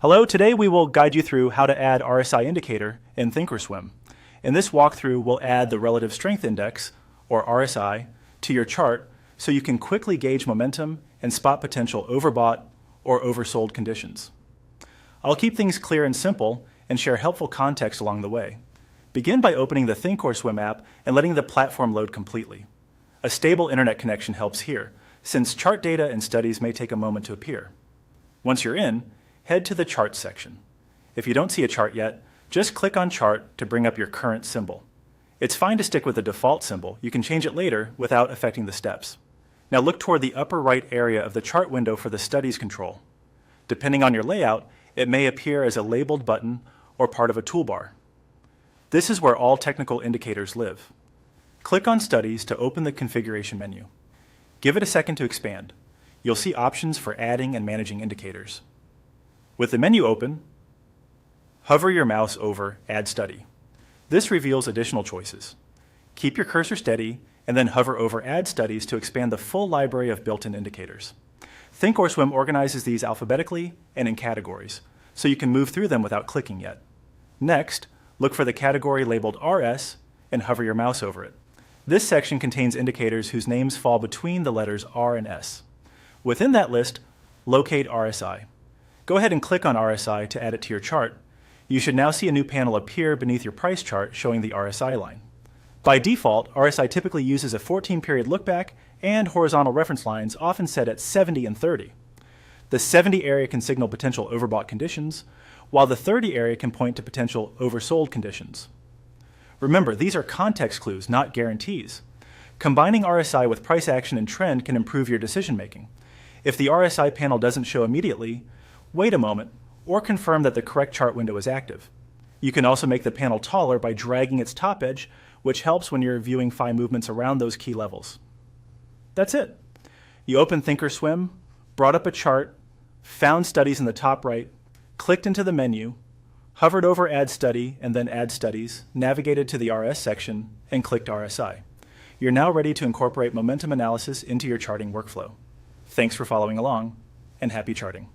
Hello, today we will guide you through how to add RSI indicator in Thinkorswim. In this walkthrough, we'll add the Relative Strength Index, or RSI, to your chart so you can quickly gauge momentum and spot potential overbought or oversold conditions. I'll keep things clear and simple and share helpful context along the way. Begin by opening the Thinkorswim app and letting the platform load completely. A stable internet connection helps here, since chart data and studies may take a moment to appear. Once you're in, head to the Charts section. If you don't see a chart yet, just click on Chart to bring up your current symbol. It's fine to stick with the default symbol. You can change it later without affecting the steps. Now look toward the upper right area of the chart window for the Studies control. Depending on your layout, it may appear as a labeled button or part of a toolbar. This is where all technical indicators live. Click on Studies to open the configuration menu. Give it a second to expand. You'll see options for adding and managing indicators. With the menu open, hover your mouse over Add Study. This reveals additional choices. Keep your cursor steady and then hover over Add Studies to expand the full library of built-in indicators. Thinkorswim organizes these alphabetically and in categories, so you can move through them without clicking yet. Next, look for the category labeled RS and hover your mouse over it. This section contains indicators whose names fall between the letters R and S. Within that list, locate RSI. Go ahead and click on RSI to add it to your chart. You should now see a new panel appear beneath your price chart showing the RSI line. By default, RSI typically uses a 14-period lookback and horizontal reference lines often set at 70 and 30. The 70 area can signal potential overbought conditions, while the 30 area can point to potential oversold conditions. Remember, these are context clues, not guarantees. Combining RSI with price action and trend can improve your decision making. If the RSI panel doesn't show immediately, wait a moment, or confirm that the correct chart window is active. You can also make the panel taller by dragging its top edge, which helps when you're viewing FI movements around those key levels. That's it. You opened Thinkorswim, brought up a chart, found studies in the top right, clicked into the menu, hovered over Add Study and then Add Studies, navigated to the RS section, and clicked RSI. You're now ready to incorporate momentum analysis into your charting workflow. Thanks for following along, and happy charting.